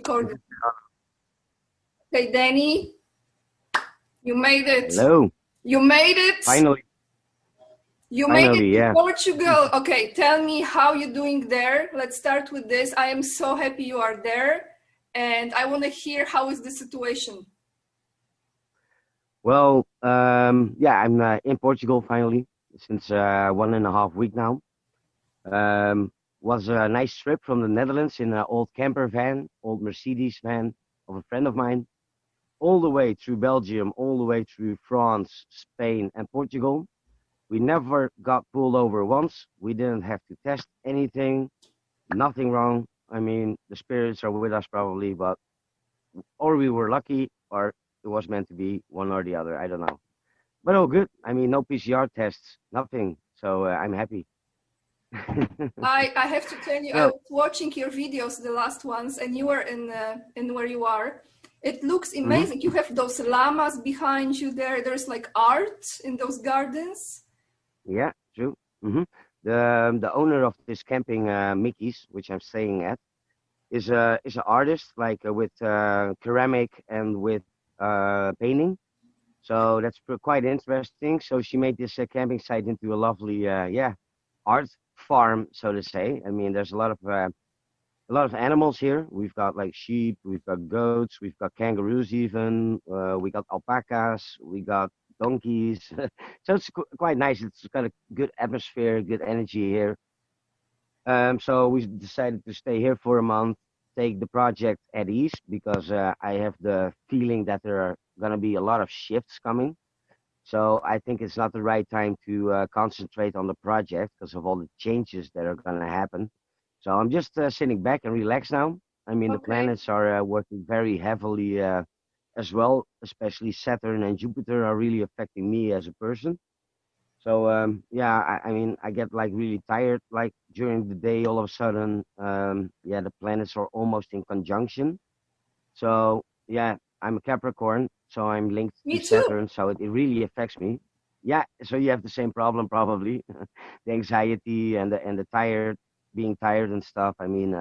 recording. Okay, Danny, you made it. Hello. You made it. Finally. You made it to Yeah. Portugal. Okay, tell me how you're doing there. Let's start with this. I am so happy you are there, and I want to hear how is the situation. Well, yeah, I'm in Portugal finally since 1.5 weeks now. Was a nice trip from the Netherlands in an old camper van, old Mercedes van of a friend of mine, all the way through Belgium, all the way through France, Spain, and Portugal. We never got pulled over once. We didn't have to test anything, nothing wrong. I mean, the spirits are with us probably, but or we were lucky, or it was meant to be one or the other. I don't know. But all good. I mean, no PCR tests, nothing. So I'm happy. I have to tell you, I So, was watching your videos, the last ones, and you were in where you are. It looks mhm. amazing. You have those llamas behind you there. There's like art in those gardens. Yeah, true. The owner of this camping, Mickey's, which I'm staying at, is an artist like with ceramic and with painting. So that's quite interesting. So she made this camping site into a lovely, yeah, art farm, so to say. I mean, there's a lot of animals here. We've got like sheep, we've got goats, we've got kangaroos even, we got alpacas, we got donkeys. So it's quite nice. It's got a good atmosphere, good energy here. So we decided to stay here for a month, take the project at ease because I have the feeling that there are gonna be a lot of shifts coming. So I think it's not the right time to concentrate on the project because of all the changes that are gonna happen. So I'm just sitting back and relax now. I mean, the Okay. planets are working very heavily as well, especially Saturn and Jupiter are really affecting me as a person. So yeah, I mean, I get like really tired like during the day. All of a sudden, yeah, the planets are almost in conjunction. So yeah, I'm a Capricorn, so I'm linked to Me too. Saturn, so it really affects me. Yeah, so you have the same problem probably, the anxiety and the tired, being tired and stuff. I mean,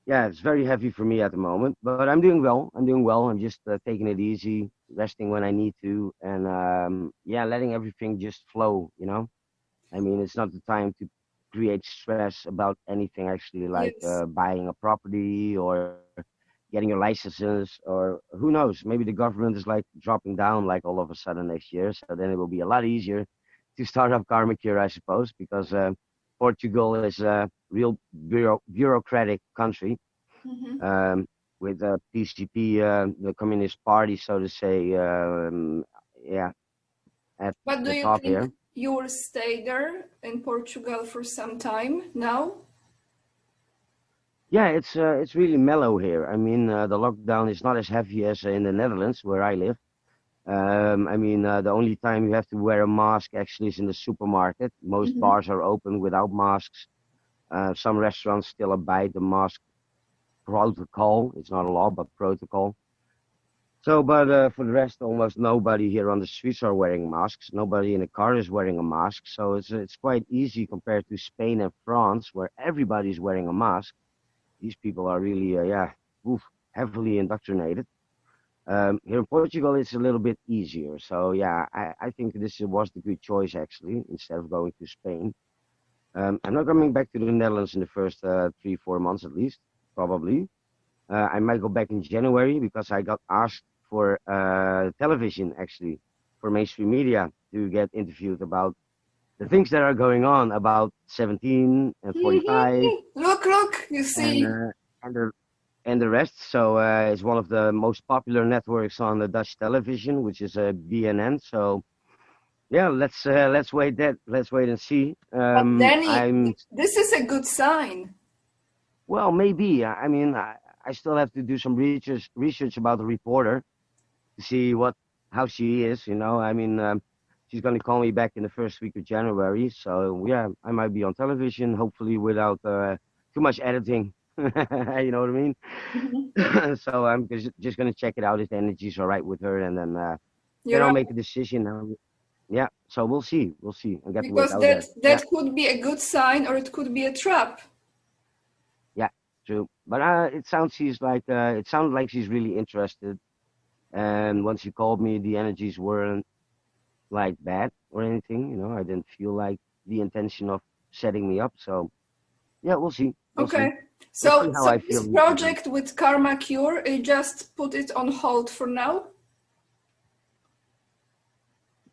yeah, it's very heavy for me at the moment, but I'm doing well. I'm doing well. I'm just taking it easy, resting when I need to, and yeah, letting everything just flow. I mean, it's not the time to create stress about anything actually, like Yes. buying a property or getting your licenses, or who knows, maybe the government is like dropping down like all of a sudden next year. So then it will be a lot easier to start up Karma Cure, I suppose, because Portugal is a real bureaucratic country Mhm. um, with PCP, the Communist Party, so to say, yeah, at But do the you top think here. you will stay there in Portugal for some time now? Yeah, it's really mellow here. I mean, the lockdown is not as heavy as in the Netherlands where I live. I mean, the only time you have to wear a mask actually is in the supermarket. Most Mhm. bars are open without masks. Some restaurants still abide the mask protocol. It's not a law, but protocol. So, but for the rest, almost nobody here on the streets are wearing masks. Nobody in the car is wearing a mask. So it's quite easy compared to Spain and France, where everybody's wearing a mask. These people are really, yeah, oof, heavily indoctrinated. Here in Portugal, it's a little bit easier. So yeah, I think this was the good choice actually, instead of going to Spain. I'm not coming back to the Netherlands in the first 3, 4 months at least, probably. I might go back in January because I got asked for television actually, for mainstream media to get interviewed about the things that are going on about 17 and 45 Look, you and see. uh, and the and the rest. So it's one of the most popular networks on the Dutch television, which is BNN. So yeah, let's wait and see. But Danny, I'm this is a good sign. well, maybe. I mean, I still have to do some research about the reporter to see how she is. I mean, she's gonna call me back in the first week of January. So yeah, I might be on television, hopefully without too much editing. You know what I mean? Mhm. So I'm just gonna check it out if the energy's all right with her, and then You're I'll right. make a decision. Yeah. So we'll see. We'll see. I got to wait Because out that there. Yeah. that could be a good sign or it could be a trap. Yeah. true. But it sounds like she's really interested. And once she called me, the energies weren't like bad or anything. I didn't feel like the intention of setting me up. So yeah, we'll see. We'll see. Okay. We'll see how So I this feel. project with Karma Cure, you just put it on hold for now?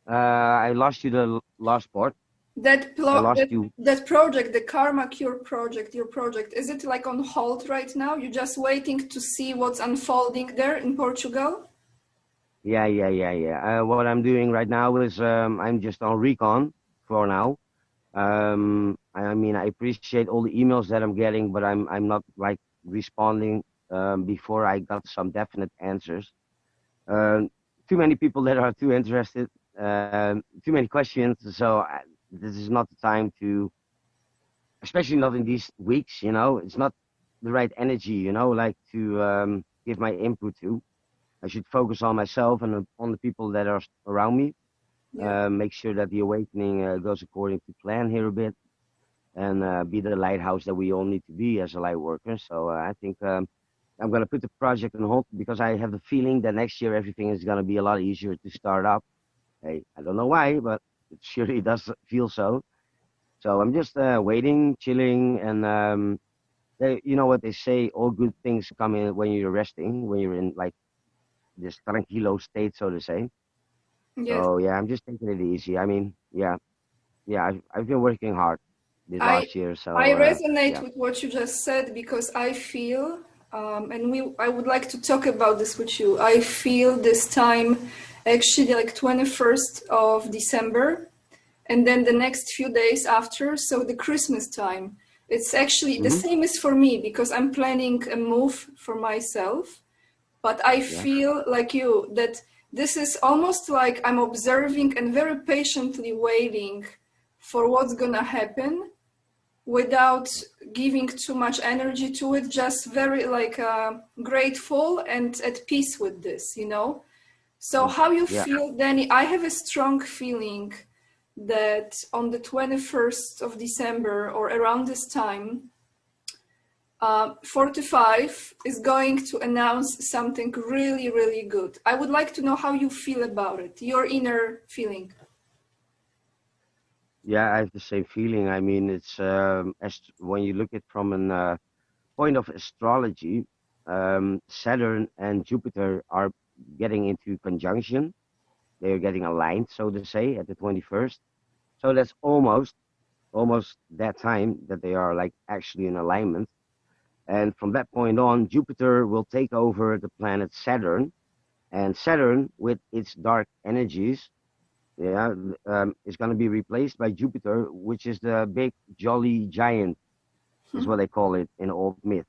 I lost you the last part. That I plo lost that you. that project, the Karma Cure project, your project, is it like on hold right now? You're just waiting to see what's unfolding there in Portugal? Yeah, yeah, yeah, yeah. What I'm doing right now is I'm just on recon for now. I mean, I appreciate all the emails that I'm getting, but I'm not like responding before I got some definite answers. Um, Too many people that are too interested, too many questions. So this is not the time to, especially not in these weeks. It's not the right energy. Like to give my input to. I should focus on myself and on the people that are around me. Yeah. Make sure that the awakening goes according to plan here a bit, and be the lighthouse that we all need to be as a light worker. So I think I'm going to put the project on hold because I have the feeling that next year everything is going to be a lot easier to start up. Hey, I don't know why, but it surely does feel so. So I'm just waiting, chilling, and you know what they say: all good things come in when you're resting, when you're in like this tranquilo state, so to say. Yes. So yeah, I'm just taking it easy. I mean, yeah, yeah, I've been working hard this I last year, I so resonate yeah. with what you just said because I feel, and I would like to talk about this with you. I feel this time, actually, like 21st of December, and then the next few days after, so the Christmas time. It's actually the Hmm. same as for me because I'm planning a move for myself, but I Yeah, feel like you that this is almost like I'm observing and very patiently waiting for what's gonna happen without giving too much energy to it, just very like grateful and at peace with this. So yeah, how you yeah. feel, Danny? I have a strong feeling that on the 21st of December or around this time, 45 is going to announce something really, really good. I would like to know how you feel about it, your inner feeling. Yeah, I have the same feeling. I mean, it's as when you look at from an point of astrology, Saturn and Jupiter are getting into conjunction. They are getting aligned, so to say, at the 21st. So that's almost that time that they are like actually in alignment. And from that point on, Jupiter will take over the planet Saturn, and Saturn, with its dark energies, yeah, is going to be replaced by Jupiter, which is the big jolly giant, is what they call it in old myth.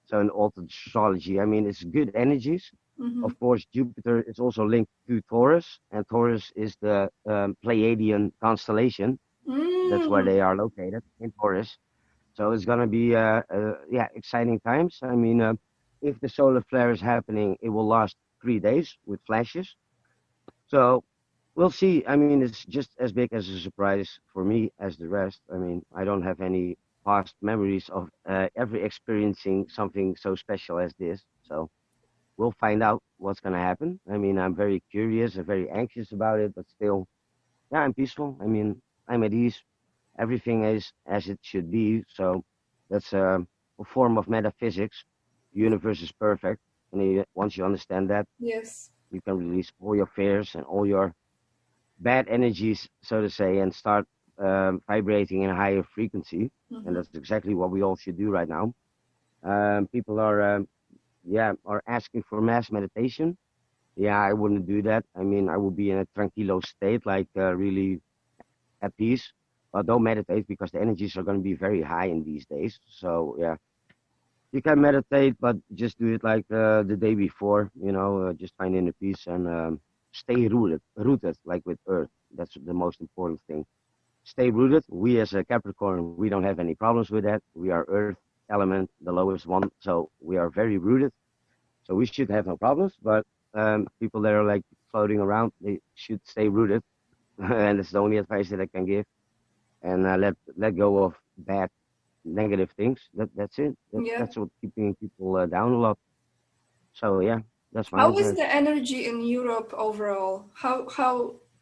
So in old astrology, I mean, it's good energies. Mm-hmm. Of course, Jupiter is also linked to Taurus, and Taurus is the Pleiadian constellation. That's where Mm. they are located in Taurus. So it's going to be yeah, exciting times. I mean, if the solar flare is happening, it will last 3 days with flashes. So we'll see. I mean, it's just as big as a surprise for me as the rest. I mean, I don't have any past memories of ever experiencing something so special as this. So we'll find out what's going to happen. I mean, I'm very curious and very anxious about it, but still, yeah, I'm peaceful. I mean, I'm at ease. Everything is as it should be. So that's a form of metaphysics. The universe is perfect. And once you understand that, Yes. you can release all your fears and all your bad energies, so to say, and start vibrating in a higher frequency. And Mm-hmm. that's exactly what we all should do right now. People are, yeah, are asking for mass meditation. Yeah, I wouldn't do that. I mean, I would be in a tranquilo state, like really at peace. But don't meditate because the energies are going to be very high in these days. So yeah, you can meditate, but just do it like the day before. Just find inner peace and stay rooted like with Earth. That's the most important thing. Stay rooted. We as a Capricorn, we don't have any problems with that. We are Earth element, the lowest one, so we are very rooted. So we should have no problems. But people that are like floating around, they should stay rooted, and it's the only advice that I can give. And let go of bad negative things. That's it. Yeah. That's what keeping people down a lot. So yeah, that's my How is answer. the energy in Europe overall?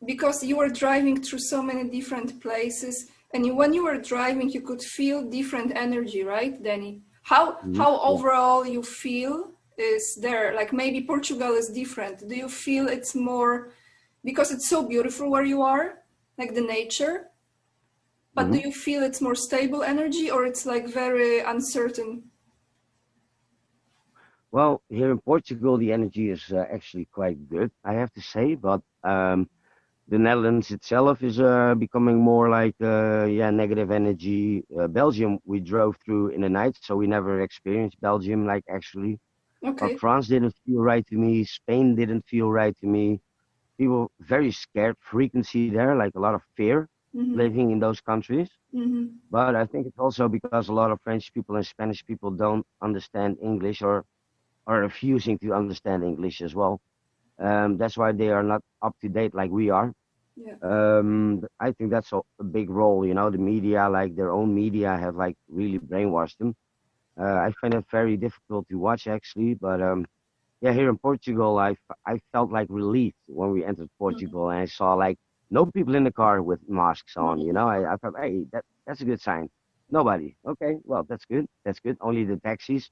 Because you were driving through so many different places, and when you were driving, you could feel different energy, right, Danny? How Yeah. overall you feel is there? Like maybe Portugal is different. Do you feel it's more because it's so beautiful where you are, like the nature? But do hmm you feel it's more stable energy or it's like very uncertain? Well, here in Portugal, the energy is actually quite good, I have to say. But the Netherlands itself is becoming more like yeah, negative energy. Belgium, we drove through in the night, so we never experienced Belgium like actually. Okay. France didn't feel right to me. Spain didn't feel right to me. People very scared frequency there, like a lot of fear Mm-hmm. living in those countries. Mm-hmm. But I think it's also because a lot of French people and Spanish people don't understand English or are refusing to understand English as well. That's why they are not up to date like we are. Yeah. I think that's a big role. You know, the media, like their own media, have like really brainwashed them. I find it very difficult to watch actually, but yeah, here in Portugal, I felt like relief when we entered Portugal and I saw like no people in the car with masks on. You know, I thought, hey, that's a good sign. Nobody. Okay, well, that's good. That's good. Only the taxis.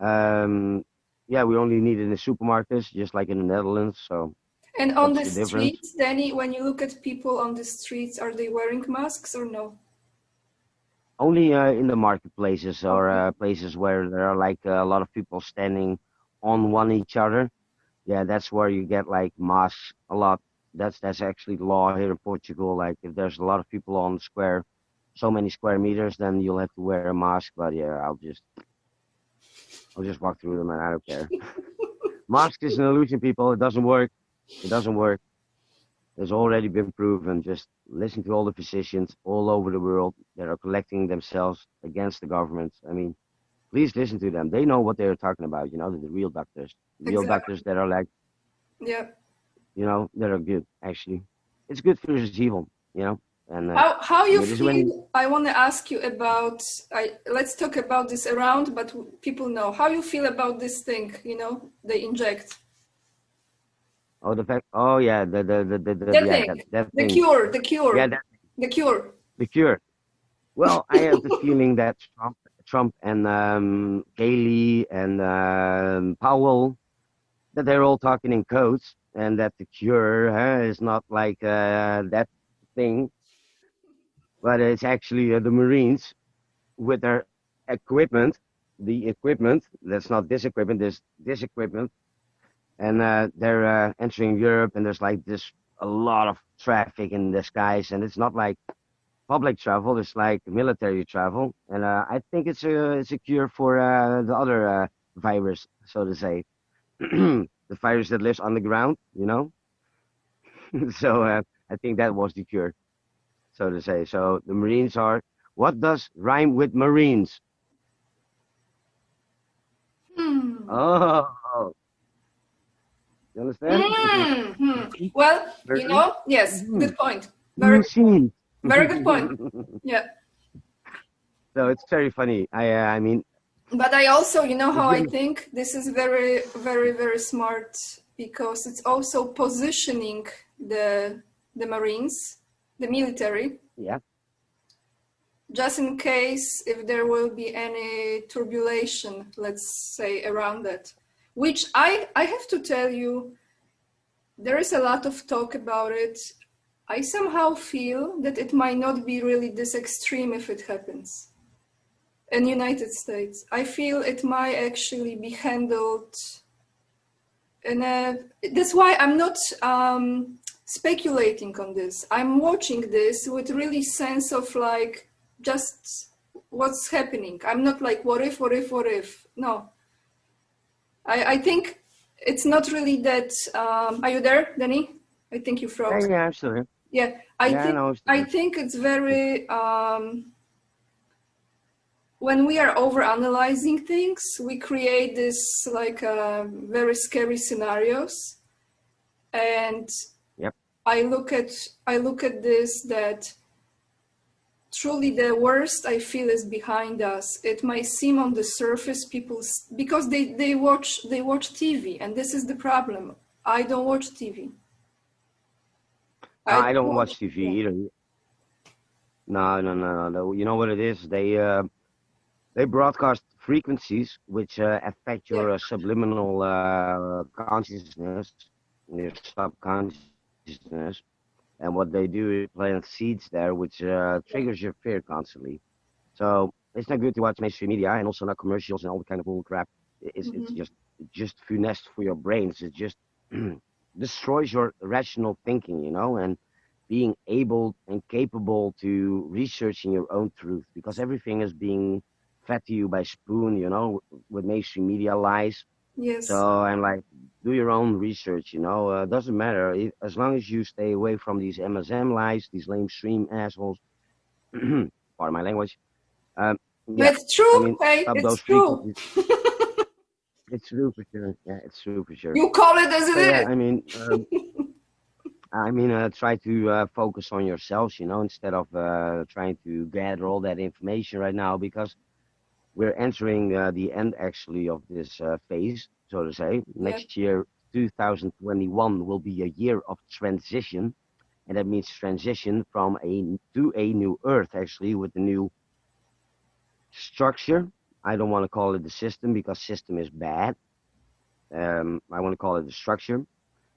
Um, yeah, we only need it in the supermarkets, just like in the Netherlands. So And on what's the the difference? streets, Danny, when you look at people on the streets, are they wearing masks or no? Only in the marketplaces or Okay. places where there are like a lot of people standing on one each other. Yeah, that's where you get like masks a lot. That's actually the law here in Portugal. Like if there's a lot of people on square, so many square meters, then you'll have to wear a mask. But yeah, I'll just walk through them and I don't care. Mask is an illusion, people. It doesn't work. It doesn't work. It's already been proven. Just listen to all the physicians all over the world that are collecting themselves against the government. I mean, please listen to them. They know what they're talking about. You know, the real doctors Exactly. that are like, Yeah. you know, that are good. Actually, it's good versus evil. You know, and How you good is when you, feel? I want to ask you about. Let's talk about this around, but people know how you feel about this thing. You know, they inject oh the fact oh yeah the yeah thing, that the thing cure, the yeah cure, that the cure. the cure. Well, I have the feeling that Trump and Haley and Powell that they're all talking in codes and that the cure is not like that thing, but it's actually the Marines with their equipment, the equipment that's not this equipment, this equipment, and they're entering Europe, and there's like this a lot of traffic in the skies, and it's not like public travel; it's like military travel, and I think it's a cure for the other virus, so to say, the virus that lives on the ground, you know. So I think that was the cure, so to say. So the Marines are. What does rhyme with Marines? Hmm. Oh, you understand? Hmm. Marines, Well, you Marines, know, yes, mhm. good point. Very good point. Machines. Very good point. Yeah. So it's very funny. I mean, But I also, you know if how you I understand, think this is very, very, very smart because it's also positioning the Marines, the military, yeah, just in case if there will be any turbulation, let's say, around that. Which I have to tell you, there is a lot of talk about it. I somehow feel that it might not be really this extreme if it happens in United States. I feel it might actually be handled in a. That's why I'm not speculating on this. I'm watching this with really sense of like just what's happening. I'm not like what if, what if, what if. No, I think it's not really that. Are you there, Danny? I think you froze. yeah, I'm still here. Yeah, Yeah, I know, I'm still I here. think it's very when we are over analyzing things, we create this like very scary scenarios. And Yep. I look at this that truly the worst I feel is behind us. It might seem on the surface because they watch TV, and this is the problem. I don't watch TV. I don't watch TV Yeah. either. No, no, no, no. You know what it is? They broadcast frequencies which affect Yeah. your subliminal consciousness, your subconsciousness, and what they do is plant seeds there, which Yeah. triggers your fear constantly. So it's not good to watch mainstream media and also not commercials and all the kind of bull crap. It's Mm-hmm. just funest for your brains. It just destroys your rational thinking, you know, and being able and capable to researching your own truth because everything is being fed to you by spoon, you know, with mainstream media lies. Yes. So I'm like, do your own research, you know. Doesn't matter as long as you stay away from these MSM lies, these lamestream assholes. Pardon my language. Um, yeah, It's I true. mean, Hey, stop it's those true. frequencies. It's true for sure. Yeah, it's true for sure. You call it as So yeah, it is. try to focus on yourselves, you know, instead of trying to gather all that information right now because we're entering the end actually of this phase, so to say. Yeah. Next year, 2021 will be a year of transition, and that means transition from a new Earth actually with the new structure. I don't want to call it the system because system is bad. I want to call it the structure,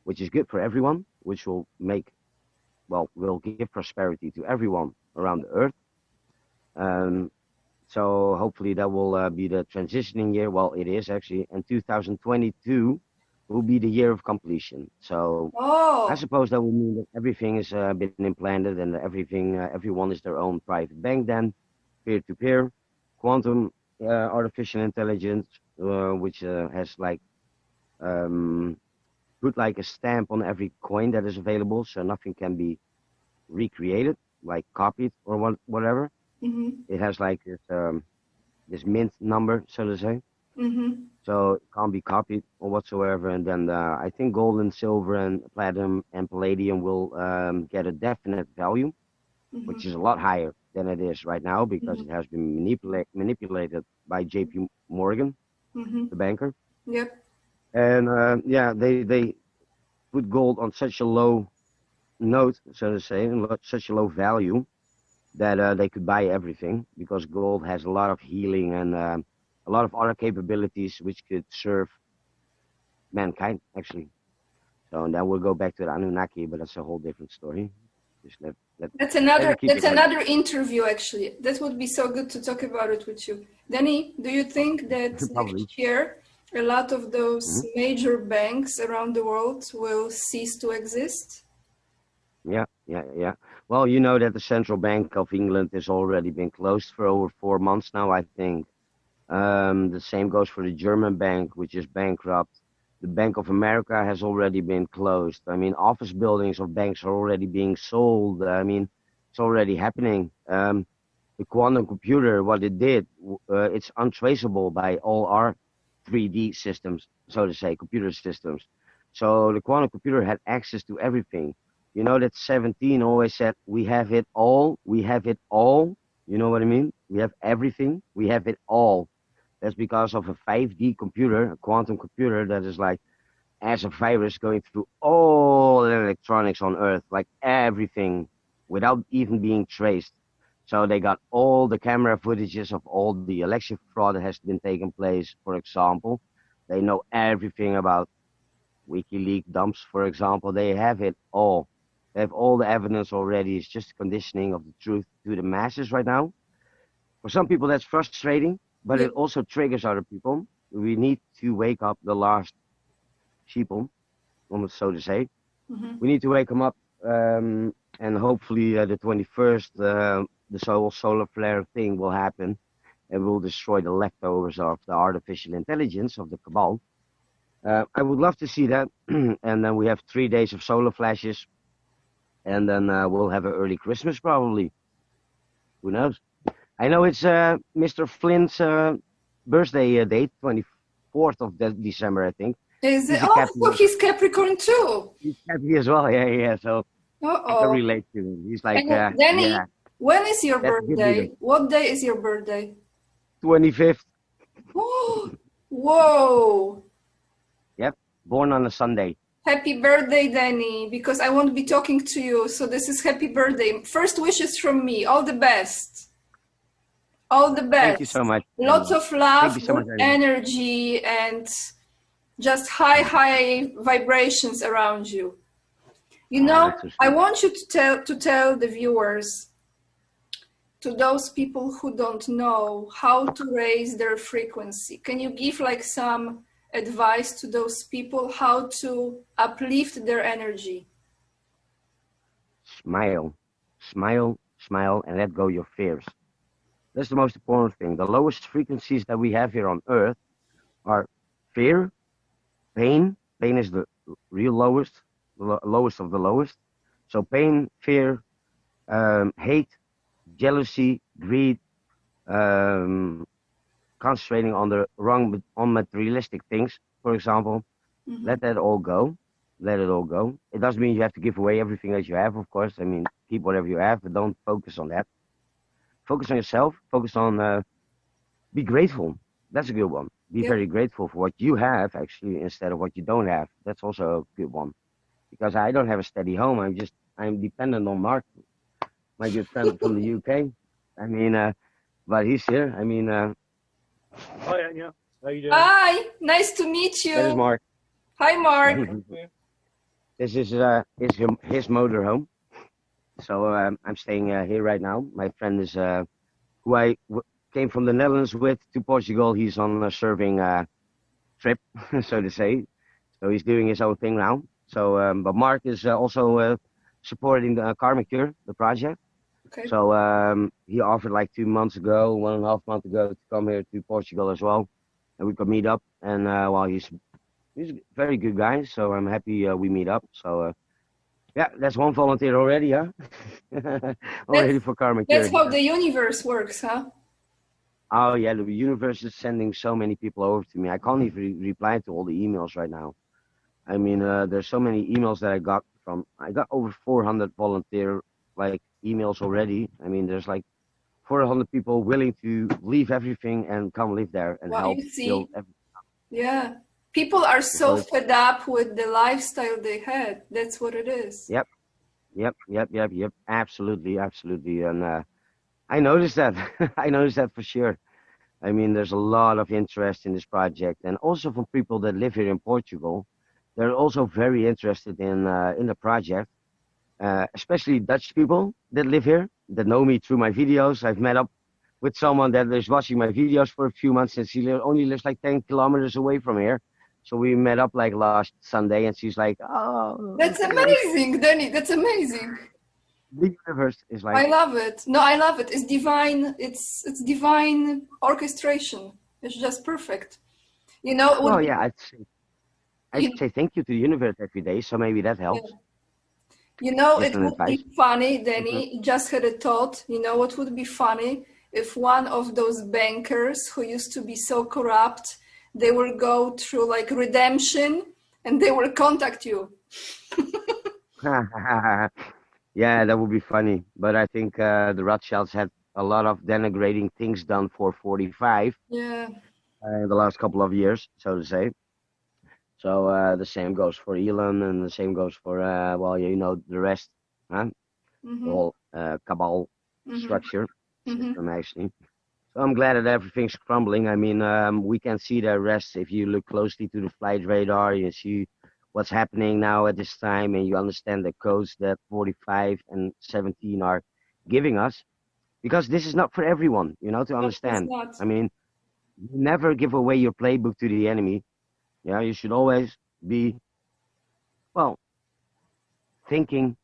which is good for everyone, which will will give prosperity to everyone around the earth. Um, so hopefully that will be the transitioning year. Well, it is actually, and 2022 will be the year of completion. So I Oh. suppose that will mean that everything has been implanted and everyone is their own private bank then, peer-to-peer, quantum artificial intelligence, which has like um, put like a stamp on every coin that is available, so nothing can be recreated, like copied or whatever. Mm-hmm. It has like this mint number, so to say, Mm-hmm. so it can't be copied or whatsoever. And then I think gold and silver and platinum and palladium will get a definite value, which Mm-hmm. is a lot higher than it is right now because Mm-hmm. it has been manipulated by JP Morgan, Mm-hmm. the banker. Yep. And yeah, they put gold on such a low note, so to say, and such a low value that they could buy everything because gold has a lot of healing and a lot of other capabilities which could serve mankind, actually. So and then we'll go back to the Anunnaki, but that's a whole different story. Just let it keep That's it like another interview actually. That would be so good to talk about it with you. Danny, do you think that probably. next year a lot of those Hmm. major banks around the world will cease to exist? Yeah, yeah, yeah. Well, you know that the Central Bank of England has already been closed for over 4 months now, I think. The same goes for the German bank, which is bankrupt. The Bank of America has already been closed. I mean, office buildings of banks are already being sold. I mean, it's already happening. The quantum computer, what it did, it's untraceable by all our 3D systems, so to say, computer systems. So the quantum computer had access to everything. You know that 17 always said, we have it all, we have it all. You know what I mean? We have everything, we have it all. That's because of a 5D computer, a quantum computer that is like as a virus going through all the electronics on Earth, like everything, without even being traced. So they got all the camera footages of all the election fraud that has been taking place, for example. They know everything about WikiLeaks dumps, for example. They have it all. They have all the evidence already. It's just conditioning of the truth to the masses right now. For some people, that's frustrating, but Yeah. it also triggers other people. We need to wake up the last sheeple, almost so to say. Mm-hmm. We need to wake them up, and hopefully the 21st, the solar flare thing will happen, and will destroy the leftovers of the artificial intelligence of the cabal. I would love to see that, and then we have 3 days of solar flashes, and then we'll have an early Christmas probably. Who knows? I know it's Mr. Flint's birthday date, 24th of December, I think. Is it? He's a Oh, Cappy. so he's Capricorn too. He's Cappy as well. Yeah, yeah. So I can Uh-oh. relate to him. He's like, And Danny, yeah. When is your That's good leader. birthday? What day is your birthday? 25th. Oh, whoa. Yep. Born on a Sunday. Happy birthday, Danny, because I won't be talking to you. So this is happy birthday. First wishes from me. All the best. All the Thank you best. so much. Lots of Thank love, you so much, good Ania. energy, and just high vibrations around you. You Oh, know, that's so I sweet. want you to tell the viewers, to those people who don't know how to raise their frequency. Can you give like some advice to those people how to uplift their energy? Smile. Smile, smile, and let go your fears. That's the most important thing. The lowest frequencies that we have here on Earth are fear, pain. Pain is the real lowest, lowest of the lowest. So pain, fear, hate, jealousy, greed, um, concentrating on the wrong, on materialistic things, for example. Mm-hmm. Let that all go. Let it all go. It doesn't mean you have to give away everything that you have, of course. I mean, keep whatever you have, but don't focus on that. Focus on yourself. Focus on be grateful. That's a good one. Be Yep. very grateful for what you have, actually, instead of what you don't have. That's also a good one. Because I don't have a steady home. I'm dependent on Mark, my good friend from the UK. I mean, but he's here. I mean, Hi, Anya. How you doing? Hi, nice to meet that is you. Mark. Hi, Mark. This is his motorhome. So I'm staying here right now. My friend is who came from the Netherlands with to Portugal. He's on a serving trip, so to say. So he's doing his own thing now. So, but Mark is also supporting the Karma Cure, the project. Okay. So he offered like 2 months ago, 1.5 months ago, to come here to Portugal as well, and we could meet up. And well, he's a very good guy, so I'm happy we meet up. So yeah, that's one volunteer already, huh? That's Already for Karma that's Cure. how the universe works, huh? Oh yeah, the universe is sending so many people over to me. I can't even reply to all the emails right now. I mean, there's so many emails that I got from. I got over 400 volunteer like emails already. I mean, there's like 400 people willing to leave everything and come live there and What help you build. see, yeah. People are So so it's fed up with the lifestyle they had. That's what it is. yep, yep. Absolutely, absolutely. And I noticed that. I noticed that for sure. I mean, there's a lot of interest in this project, and also from people that live here in Portugal. They're also very interested in the project, especially Dutch people that live here that know me through my videos. I've met up with someone that is watching my videos for a few months, and only lives like 10 kilometers away from here. So we met up like last Sunday, and she's like, "Oh, That's great!" amazing, Danny. That's amazing. The universe is I like, love it. No, I love it. It's divine. It's divine orchestration. It's just perfect. You know, it would well, be, yeah, I'd you, say thank you to the universe every day. So maybe that yeah. helps. You know, Just it an would advice. be funny, Hmm. Danny. Just had a thought. You know what would be funny if one of those bankers who used to be so corrupt, they will go through like redemption and they will contact you. Yeah, that would be funny. But I think the Rothschilds had a lot of denigrating things done for 45 Yeah. in the last couple of years, so to say. So the same goes for Elon, and the same goes for well, you know, the rest, huh? The Mm-hmm. whole cabal Mm-hmm. structure Mm-hmm. system, actually. So I'm glad that everything's crumbling. I mean, we can see the rest if you look closely to the flight radar. You see what's happening now at this time, and you understand the codes that 45 and 17 are giving us. Because this is not for everyone, you know, to No, it's understand. not. I mean, never give away your playbook to the enemy. Yeah, you should always be, well, thinking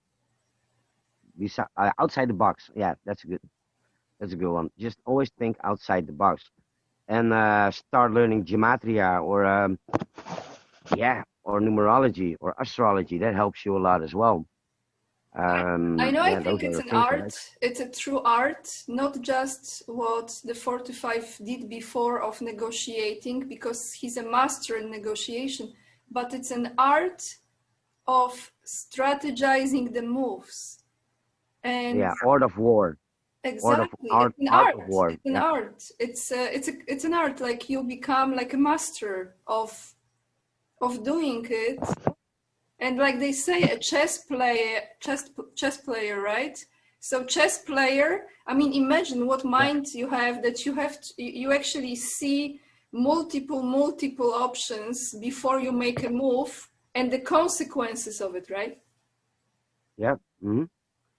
outside the box. Yeah, that's a good one. Just always think outside the box and start learning gematria or yeah, or numerology or astrology. That helps you a lot as well. I know, I Yeah, think those are it's the an things that I. art. It's a true art, not just what the 45 did before of negotiating, because he's a master in negotiation, but it's an art of strategizing the moves. And Yeah, art of war. Exactly. art It's an art of art. war. It's an Yeah, art. It's an art. Like you become like a master of doing it. And like they say, a chess player, right? So chess player, I mean, imagine what yeah, mind you have that you actually see multiple options before you make a move and the consequences of it, right? yeah.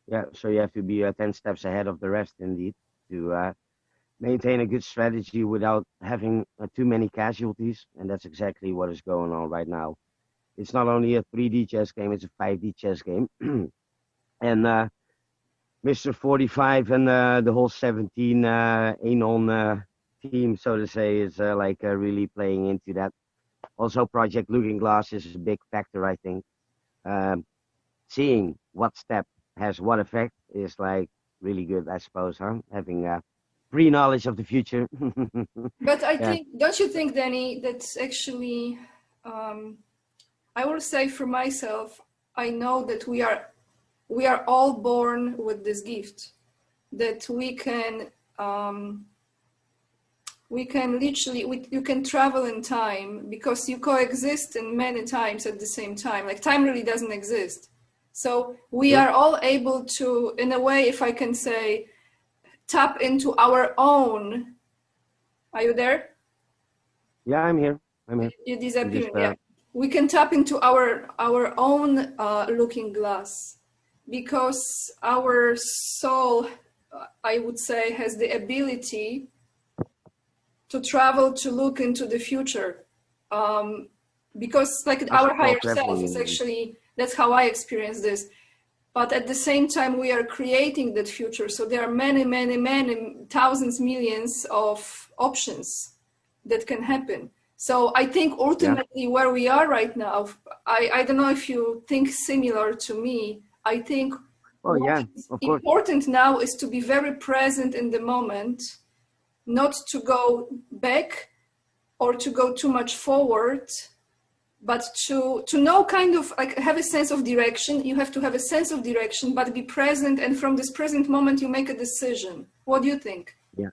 Yeah, so you have to be 10 steps ahead of the rest, indeed, to maintain a good strategy without having too many casualties. And that's exactly what is going on right now. It's not only a 3D chess game, it's a 5D chess game. And Mr. 45 and the whole 17 Anon team, so to say, is really playing into that. Also, Project Looking Glass is a big factor, I think. Um, Seeing what step has what effect is like really good, I suppose, huh? Having pre-knowledge of the future. But I Yeah, think, don't you think, Danny, that's actually, um, I will say for myself, I know that we are all born with this gift that um, we can literally you can travel in time because you coexist in many times at the same time. Like time really doesn't exist. So we true. are all able to, in a way, if I can say, tap into our own. Are you there? Yeah, I'm here. I'm here. You I'm just disappeared. Yeah, we can tap into our own looking glass because our soul, I would say, has the ability to travel to look into the future, because like our well higher self is traveling. actually, that's how I experience this, but at the same time we are creating that future, so there are many thousands, millions of options that can happen. So I think Yeah. ultimately where we are right now, I don't know if you think similar to me. I think Oh what yeah, is of course. important now is to be very present in the moment, not to go back or to go too much forward, but to know, kind of like have a sense of direction. You have to have a sense of direction, but be present, and from this present moment you make a decision. What do you think? Yeah.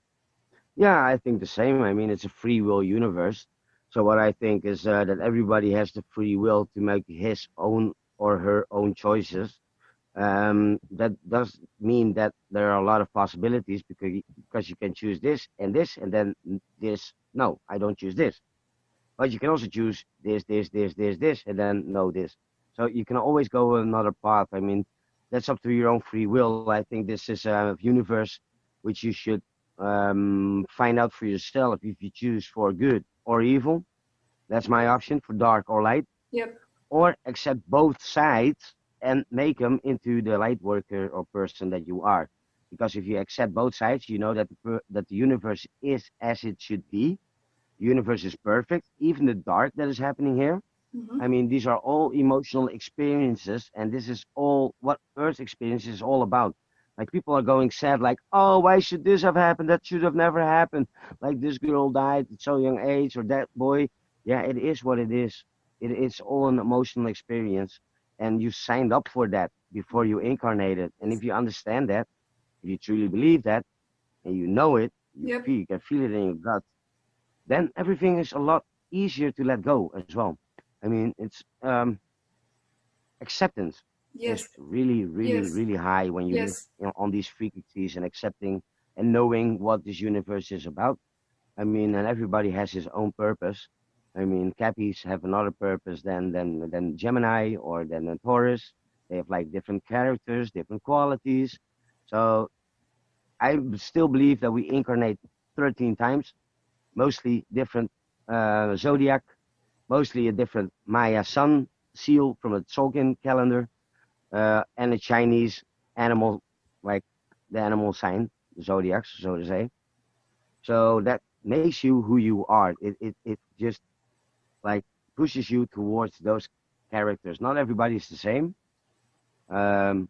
Yeah, I think the same. I mean, it's a free will universe. So what I think is that everybody has the free will to make his own or her own choices. That does mean that there are a lot of possibilities because you can choose this and then this. No, I don't choose this. But you can also choose this, and then no this. So you can always go another path. I mean, that's up to your own free will. I think this is a universe which you should find out for yourself if you choose for good or evil. That's my option for dark or light, Yep. or accept both sides and make them into the light worker or person that you are. Because if you accept both sides, you know that that the universe is as it should be. Universe is perfect. Even the dark that is happening here. Mm-hmm. I mean, these are all emotional experiences, and this is all what Earth experience is all about. Like people are going sad, like, oh, why should this have happened? That should have never happened. Like this girl died at so young age, or that boy. Yeah, it is what it is. It's all an emotional experience, and you signed up for that before you incarnated. And if you understand that, if you truly believe that, and you know it, Yep. you can feel it in your gut, then everything is a lot easier to let go as well. I mean, it's acceptance is Yes. Yes. really high when you live Yes. on these frequencies and accepting and knowing what this universe is about. I mean, and everybody has his own purpose. I mean, Cappies have another purpose than Gemini or than Taurus. They have like different characters, different qualities. So I still believe that we incarnate 13 times, mostly different zodiac, mostly a different Maya sun seal from a Tzolk'in calendar, and a Chinese animal, like the animal sign, the zodiacs, so to say. So that makes you who you are. It just like pushes you towards those characters. Not everybody is the same. Um,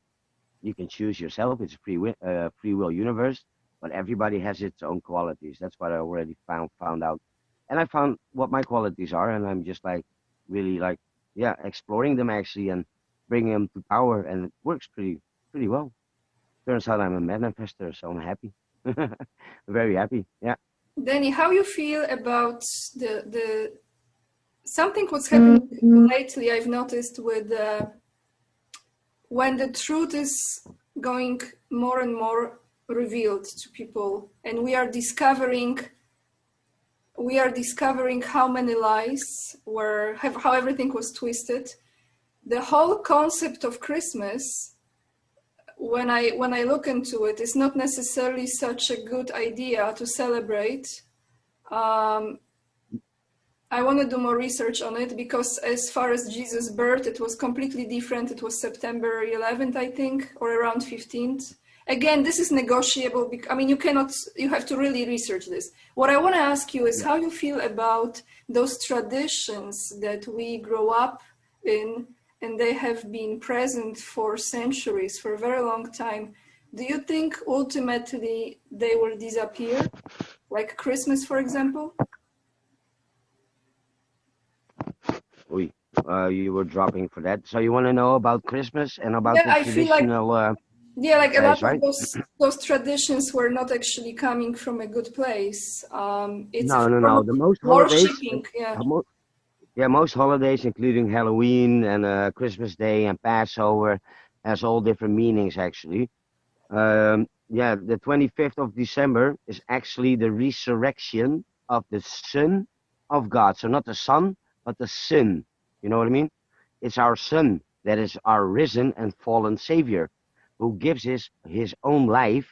you can choose yourself. It's a free will universe, but everybody has its own qualities. That's what I already found out, and I found what my qualities are, and I'm just like really like exploring them actually and bringing them to power, and it works pretty well. turns out I'm a manifester, so I'm happy. Very happy. Yeah. Danny, how you feel about the something what's happening lately? I've noticed with when the truth is going more and more revealed to people, and we are discovering how many lies were, how everything was twisted. The whole concept of Christmas, when I look into it, is not necessarily such a good idea to celebrate. I want to do more research on it, because as far as Jesus' birth, it was completely different. It was September 11th, I think, or around 15th. Again, this is negotiable. I mean, you have to really research this. What I want to ask you is how you feel about those traditions that we grow up in, and they have been present for centuries, for a very long time. Do you think ultimately they will disappear? Like Christmas, for example? You were dropping for that. So you want to know about Christmas and about the I feel like traditional like a lot right? of those traditions were not actually coming from a good place. It's a No. form of The most holidays, worshipping. Yeah. most holidays, including Halloween and Christmas Day and Passover, has all different meanings actually. The 25th of December is actually the resurrection of the Son of God. So not the Son, but the Son. You know what I mean? It's our Son that is our risen and fallen Savior, who gives his own life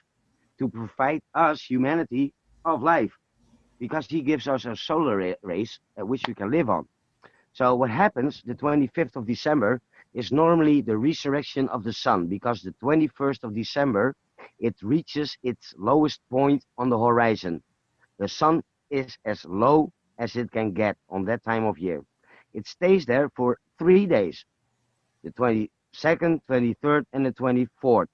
to provide us, humanity, of life, because he gives us a solar rays which we can live on. So what happens, the 25th of December, is normally the resurrection of the sun, because the 21st of December, it reaches its lowest point on the horizon. The sun is as low as it can get on that time of year. It stays there for 3 days, the 22nd, 23rd, and the 24th.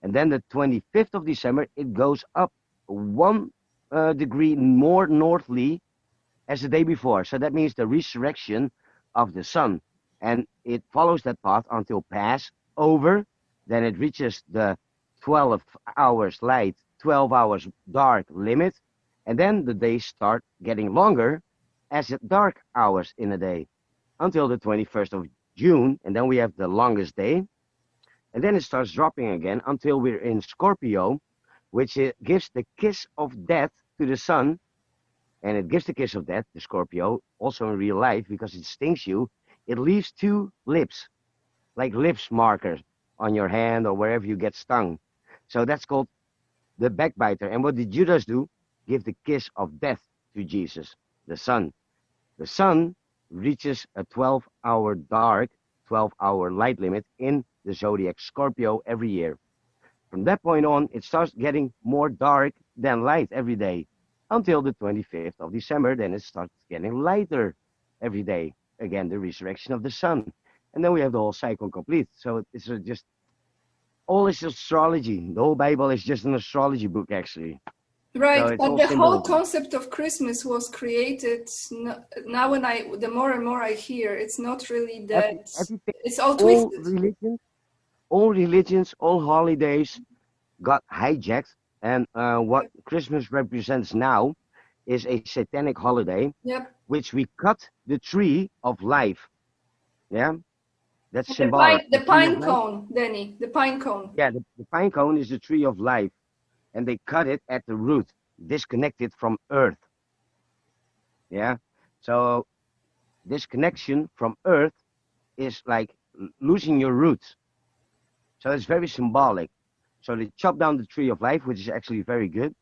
And then the 25th of December, it goes up 1 degree more northerly as the day before. So that means the resurrection of the sun. And it follows that path until Passover. Then it reaches the 12 hours light, 12 hours dark limit. And then the days start getting longer as the dark hours in a day until the 21st of June. And then we have the longest day. And then it starts dropping again until we're in Scorpio, which gives the kiss of death to the sun. And it gives the kiss of death, the Scorpio, also in real life, because it stings you. It leaves 2 lips, like lips markers on your hand or wherever you get stung. So that's called the backbiter. And what did Judas do? Give the kiss of death to Jesus, the sun. The sun reaches a 12-hour dark, 12-hour light limit in the zodiac Scorpio every year. From that point on, it starts getting more dark than light every day until the 25th of December. Then it starts getting lighter every day. Again, the resurrection of the sun. And then we have the whole cycle complete. So it's just, all is astrology. The whole Bible is just an astrology book, actually. Right, So but the whole concept of Christmas was created. Now, the more and more I hear, it's not really that. It's all twisted. All religions, all holidays got hijacked. And what Christmas represents now is a satanic holiday, which we cut the tree of life. Yeah, that's symbolic. The pine cone, Danny, the pine cone. Yeah, the pine cone is the tree of life. And they cut it at the root, disconnected from earth. Yeah, so this connection from earth is like losing your roots. So it's very symbolic. So they chop down the tree of life, which is actually very good,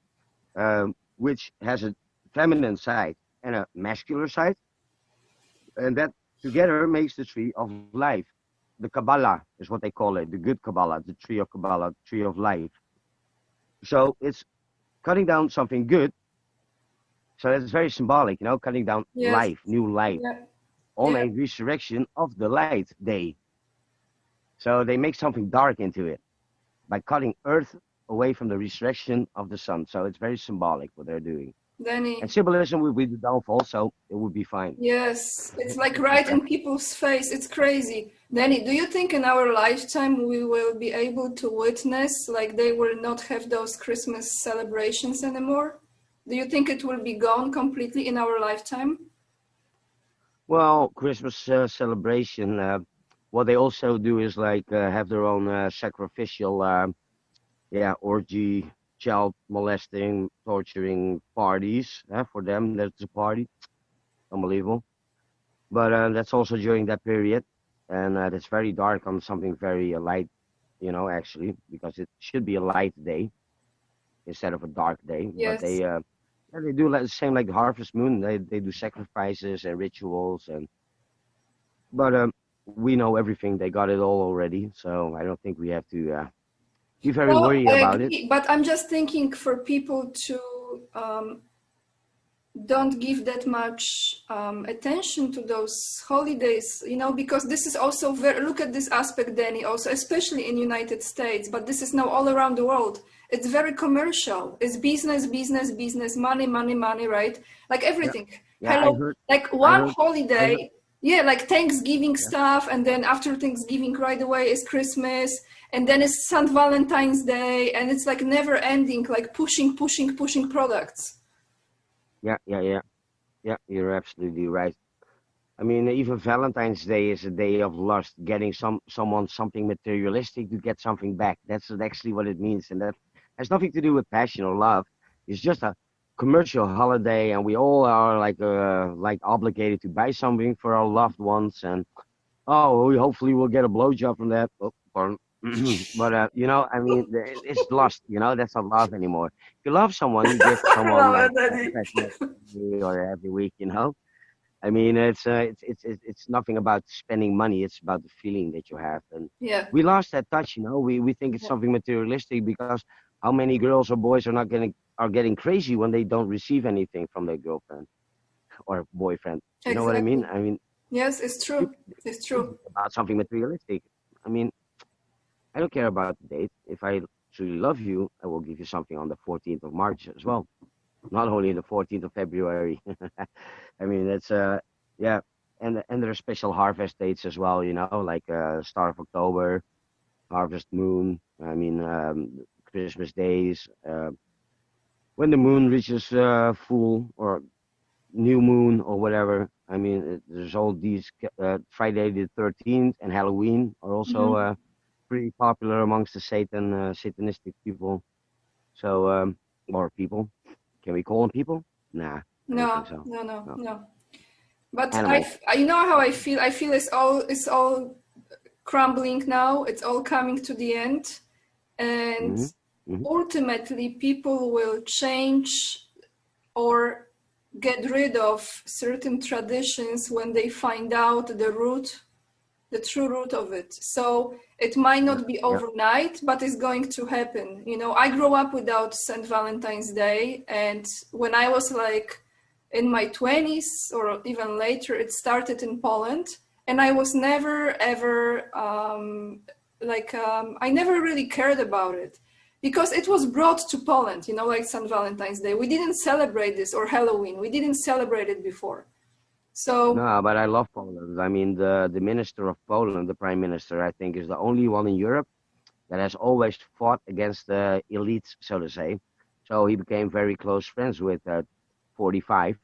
which has a feminine side and a masculine side. And that together makes the tree of life. The Kabbalah is what they call it, the good Kabbalah, the tree of Kabbalah, tree of life. So it's cutting down something good. So it's very symbolic, cutting down life, new life, on a resurrection of the light day. So they make something dark into it by cutting earth away from the resurrection of the sun. So it's very symbolic what they're doing. Danny. And symbolism would be the downfall, so it would be fine. Yes, it's like right in people's face. It's crazy. Danny, do you think in our lifetime we will be able to witness, like they will not have those Christmas celebrations anymore? Do you think it will be gone completely in our lifetime? Well, Christmas celebration, what they also do is like have their own sacrificial, orgy, child molesting, torturing parties. For them, that's a party. Unbelievable. But that's also during that period, and that's very dark on something very light, actually, because it should be a light day instead of a dark day. But Yes. they do like the same like the harvest moon. They do sacrifices and rituals, but we know everything. They got it all already, so I don't think we have to be very No, worried I about it. agree, but I'm just thinking for people to don't give that much attention to those holidays, because this is also very, look at this aspect, Danny, also, especially in United States, but this is now all around the world. It's very commercial. It's business, business, business, money, money, money, right? Like everything. Yeah, Hello, like I one heard, I heard, holiday, yeah, like Thanksgiving yeah, stuff, and then after Thanksgiving right away is Christmas, and then it's St. Valentine's Day, and it's like never ending, like pushing, pushing, pushing products. yeah. You're absolutely right. I mean, even Valentine's Day is a day of lust, getting someone something materialistic to get something back. That's actually what it means, and that has nothing to do with passion or love. It's just a commercial holiday, and we all are like obligated to buy something for our loved ones, and oh, we hopefully we'll get a blowjob from that. Oh, pardon. But I mean, it's lust. That's not love anymore. If you love someone, you give I someone love it, Danny. affection or every week. I mean, it's nothing about spending money. It's about the feeling that you have, and Yeah, we lost that touch. We think it's yeah, something materialistic because how many girls or boys are getting crazy when they don't receive anything from their girlfriend or boyfriend. You know what I mean? exactly. I mean, Yes, it's you true. It's think true. about something materialistic. I mean, I don't care about the date. If I truly love you, I will give you something on the 14th of March as well, not only the 14th of February. I mean, that's yeah, and there are special harvest dates as well. Like start of October, harvest moon. I mean, Christmas days. When the moon reaches full or new moon or whatever. I mean, there's all these Friday the 13th and Halloween are also Hmm. pretty popular amongst the Satanistic people. So, or people. Can we call them people? Nah, I don't think No, so. no, no, No. no. But Animals. you know how I feel. I feel it's all crumbling now. It's all coming to the end, and Hmm. Hmm. ultimately, people will change or get rid of certain traditions when they find out the true root of it. So it might Yeah, not be yeah, overnight, but it's going to happen. I grew up without St. Valentine's Day, and when I was like in my 20s or even later, it started in Poland, and I was never ever I never really cared about it because it was brought to Poland, like St. Valentine's Day. We didn't celebrate this, or Halloween. We didn't celebrate it before. So no, but I love Poland. I mean, the minister of Poland, the prime minister, I think, is the only one in Europe that has always fought against the elites, so to say. So he became very close friends with 45.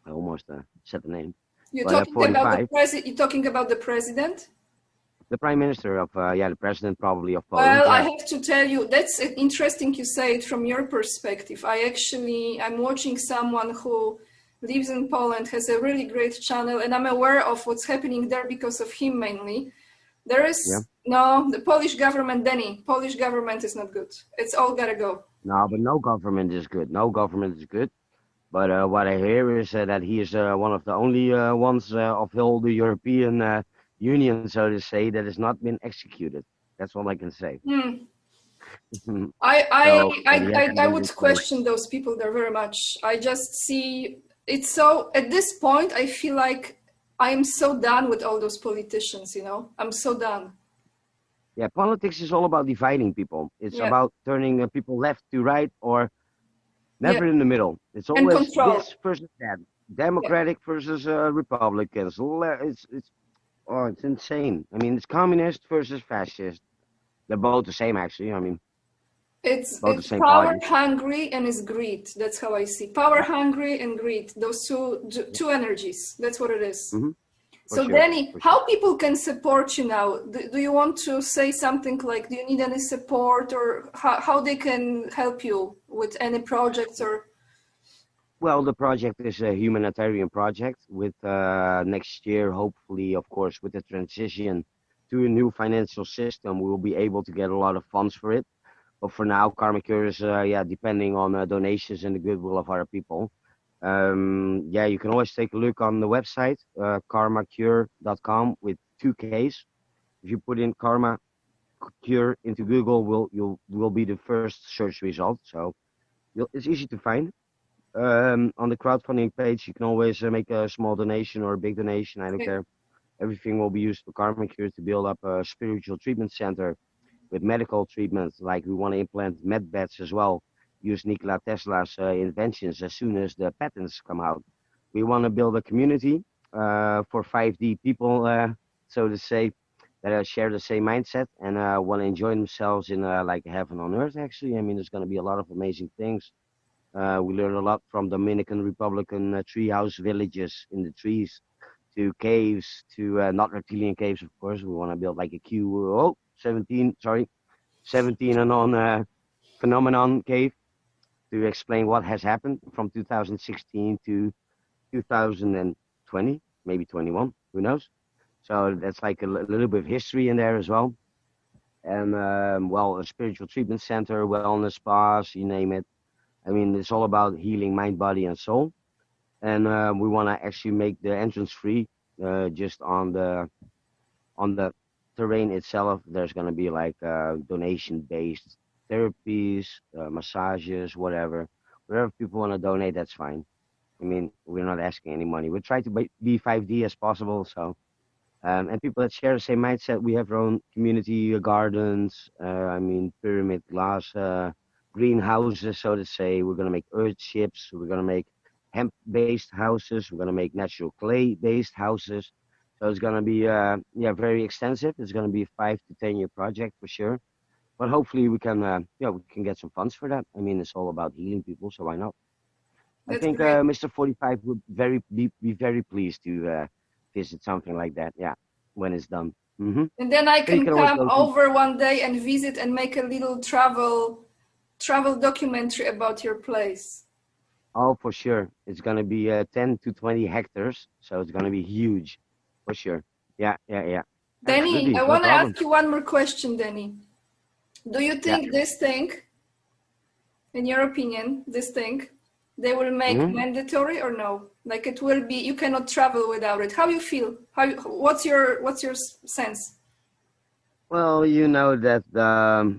I almost said the name, you're but talking about the 45, president. You're talking about the president. the prime minister of, the president probably of Poland. Well, I Yeah. have to tell you, that's interesting you say it from your perspective. I'm watching someone who lives in Poland, has a really great channel, and I'm aware of what's happening there because of him mainly. There is Yeah. no, the Polish government, Danny, Polish government is not good. It's all gotta go. No, but no government is good. No government is good. But what I hear is that he is one of the only ones of all the European Union, so to say, that has not been executed. That's all I can say. Hmm. So, but he I hasn't been would replaced. question those people there very much. I just see it's so, at this point, I feel like I am so done with all those politicians, I'm so done. Yeah, politics is all about dividing people. It's Yeah. about turning people left to right or Never in the middle. It's And always control. this versus that. Democratic versus Republicans. It's insane. I mean, it's communist versus fascist. They're both the same, actually. I mean, It's both the same power party. hungry and it's greed. That's how I see power hungry and greed. Those two energies. That's what it is. Mm-hmm. So Sure, Danny, how people can support you now? Do you want to say something like, do you need any support, or how they can help you with any projects or? Well, the project is a humanitarian project with next year, hopefully, of course, with the transition to a new financial system, we'll be able to get a lot of funds for it. But for now, Karma Cure is, depending on donations and the goodwill of other people. You can always take a look on the website, karmacure.com with 2 Ks. If you put in Karma Cure into Google, will be the first search result. So it's easy to find. On the crowdfunding page, you can always make a small donation or a big donation. I don't care. Everything will be used for Karma Cure to build up a spiritual treatment center with medical treatments. Like we want to implant med beds as well. Use Nikola Tesla's inventions as soon as the patents come out. We want to build a community for 5D people, so to say, that share the same mindset and want to enjoy themselves in like heaven on earth. Actually, I mean, there's going to be a lot of amazing things. We learned a lot from Dominican Republican treehouse villages in the trees to caves to not reptilian caves, of course. We want to build like a 17 and on phenomenon cave to explain what has happened from 2016 to 2020, maybe 21, who knows? So that's like a little bit of history in there as well. And a spiritual treatment center, wellness spas, you name it. I mean, it's all about healing mind, body, and soul. And we want to actually make the entrance free. Just on the terrain itself, there's going to be like donation-based therapies, massages, whatever. Whatever people want to donate, that's fine. I mean, we're not asking any money. We try to be 5D as possible. So, and people that share the same mindset, we have our own community gardens. Pyramid glass greenhouses, so to say. We're gonna make earth ships. We're gonna make hemp-based houses. We're gonna make natural clay-based houses. So it's gonna be very extensive. It's gonna be a 5 to 10 year project for sure. But hopefully we can get some funds for that. I mean, it's all about healing people, so why not? That's I think great. Mr. 45 would be very pleased to visit something like that. Yeah, when it's done. Mm-hmm. And then I can come go over one day and visit and make a little travel documentary about your place. Oh, for sure. It's gonna be 10 to 20 hectares, so it's gonna be huge, for sure. Yeah. Danny, Absolutely, I no want to problem. ask you one more question, Danny. Do you think this thing, in your opinion, they will make mandatory or no? Like it will be, you cannot travel without it. How you feel? What's your sense? Well, you know that the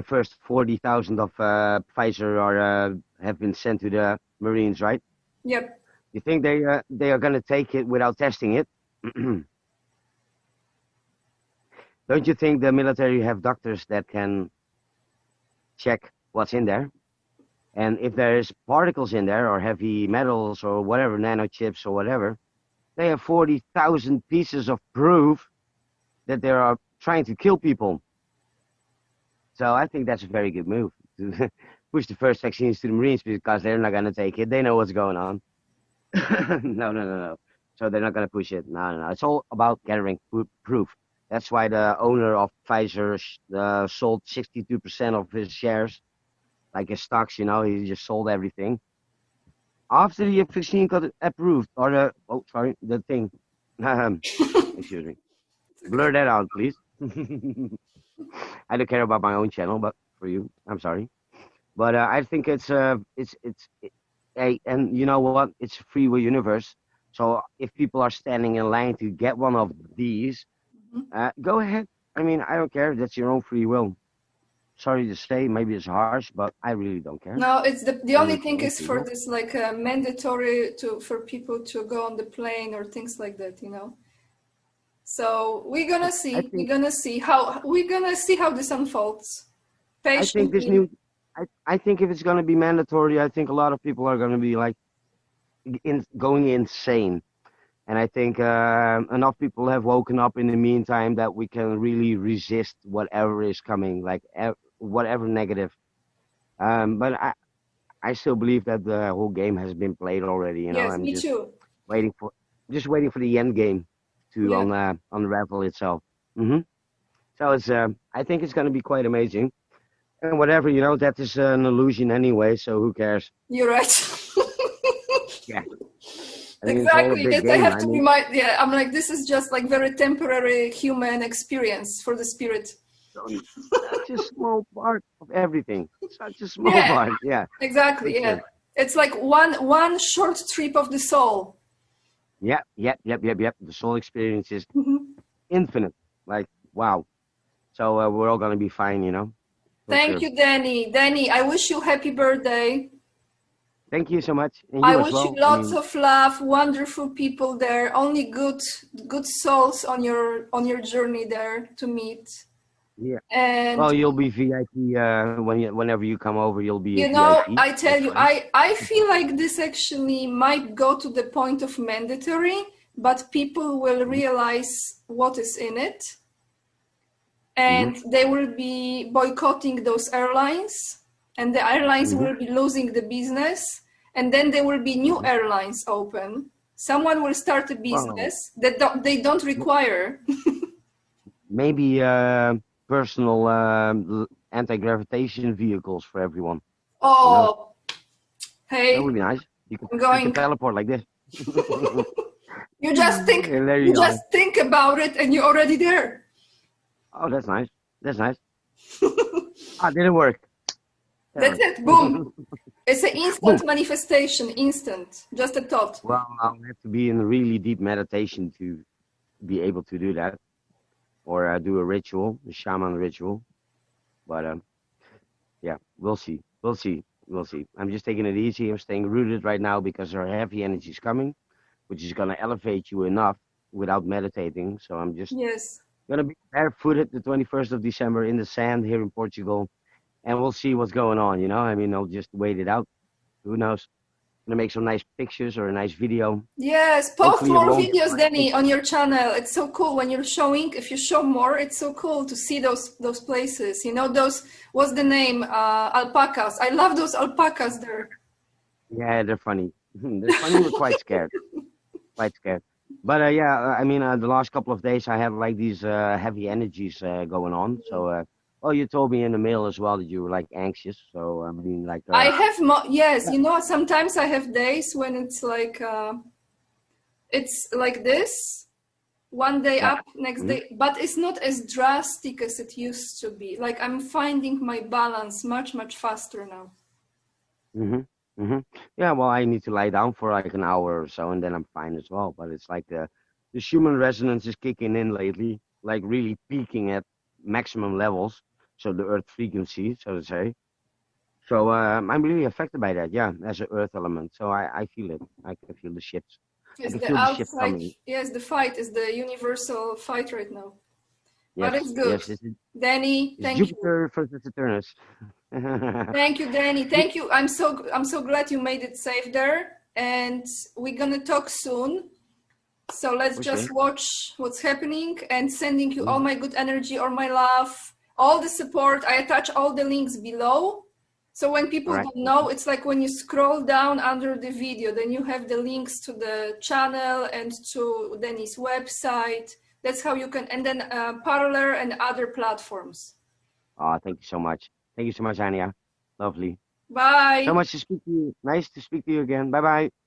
first 40,000 of Pfizer have been sent to the Marines, right? Yep. You think they are gonna take it without testing it? Don't you think the military have doctors that can check what's in there? And if there is particles in there or heavy metals or whatever, nanochips or whatever, they have 40,000 pieces of proof that they are trying to kill people. So I think that's a very good move to push the first vaccines to the Marines because they're not going to take it. They know what's going on. No. So they're not going to push it. No. It's all about gathering proof. That's why the owner of Pfizer sold 62% of his shares, like his stocks, he just sold everything. After the vaccine got approved, or the thing. Excuse me. Blur that out, please. I don't care about my own channel, but for you, I'm sorry. But I think and you know what? It's a free will universe. So if people are standing in line to get one of these, go ahead. I mean, I don't care. That's your own free will. Sorry to say, maybe it's harsh, but I really don't care. No, it's the only thing is for this like mandatory for people to go on the plane or things like that, So we're gonna see. We're gonna see how this unfolds. Patiently. I think if it's going to be mandatory, I think a lot of people are going to be like going insane. And I think enough people have woken up in the meantime that we can really resist whatever is coming, like whatever negative. But I still believe that the whole game has been played already. You know, Yes, I'm me too. waiting for just waiting for the end game to Yeah. unravel itself. hmm So it's I think it's going to be quite amazing. And whatever, you know, that is an illusion anyway. So who cares? You're right. Yeah, I mean, it's all a Exactly. big Yes, I game. have I to mean, remind. Yeah, I'm like, this is just like very temporary human experience for the spirit. such a small part of everything. Such a small Yeah, part. Yeah, for exactly. Yeah, sure. it's like one short trip of the soul. Yep. The soul experience is Mhm. infinite. Like, wow. So we're all gonna be fine, you know, for Thank sure. you, Danny. Danny, I wish you happy birthday. Thank you so much, and I you as wish you well. I lots mean, of love, wonderful people there, only good souls on your journey there to meet. yeah. And Well, you'll be VIP whenever you come over. You'll be a you know, VIP. I tell That's you, fine. I feel like this actually might go to the point of mandatory, but people will hmm realize what is in it, hmm and they will be boycotting those airlines, and the airlines hmm will be losing the business, and then there will be new hmm airlines open. Someone will start a Well, business that they don't require. maybe personal anti-gravitation vehicles for everyone. Who knows? Oh, That would hey, be nice. I'm You could going. teleport like this. And there You you are. just think about it, and you're already there. Oh, that's nice. That's nice. Ah, didn't work. Damn That's it. it. Boom. It's an Boom. instant manifestation. Instant. Just a thought. Well, I'll have to be in a really deep meditation to be able to do that, or do a ritual, a shaman ritual. But yeah, we'll see. We'll see. We'll see. I'm just taking it easy. I'm staying rooted right now because our heavy energy is coming, which is gonna elevate you enough without meditating. So I'm just Yes. gonna be barefooted the 21st of December in the sand here in Portugal, and we'll see what's going on. You know, I mean, I'll just wait it out. Who knows? Gonna make some nice pictures or a nice video. Yes. Post Hopefully, it more won't be videos, like Danny, on your channel. It's so cool when you're showing. If you show more, it's so cool to see those places. You know those. What's the name? Alpacas. I love those alpacas there. yeah, they're funny. They're funny. We're quite scared. Quite scared. But yeah, I mean, the last couple of days I had like these heavy energies going on. So, well, you told me in the mail as well that you were like anxious. So, I mean, like, I have yes. yeah, You know, sometimes I have days when it's like this. One day yeah. up, next hmm day, but it's not as drastic as it used to be. Like I'm finding my balance much faster now. hmm hmm Yeah, well, I need to lie down for like an hour or so, and then I'm fine as well. But it's like the human resonance is kicking in lately, like really peaking at maximum levels. So the Earth frequency, so to say. So I'm really affected by that, yeah, as an Earth element. So I feel it. I can feel the shifts. I It's can the feel the shift outside, coming. yes, the fight is the universal fight right now. But Yes, it's good. yes. Danny, It's thank you. Jupiter versus Saturnus. Thank you, Danny. Thank you. I'm so glad you made it safe there. And we're gonna talk soon. So let's For sure. just watch what's happening and sending you all Mhm. my good energy, all my love, all the support. I attach all the links below. So when All people right. don't know, it's like when you scroll down under the video, then you have the links to the channel and to Denny's website. That's how you can, and then Parler and other platforms. Oh, thank you so much. Thank you so much, Ania. Lovely. So Bye. much to speak to you. Nice to speak to you again. Bye bye.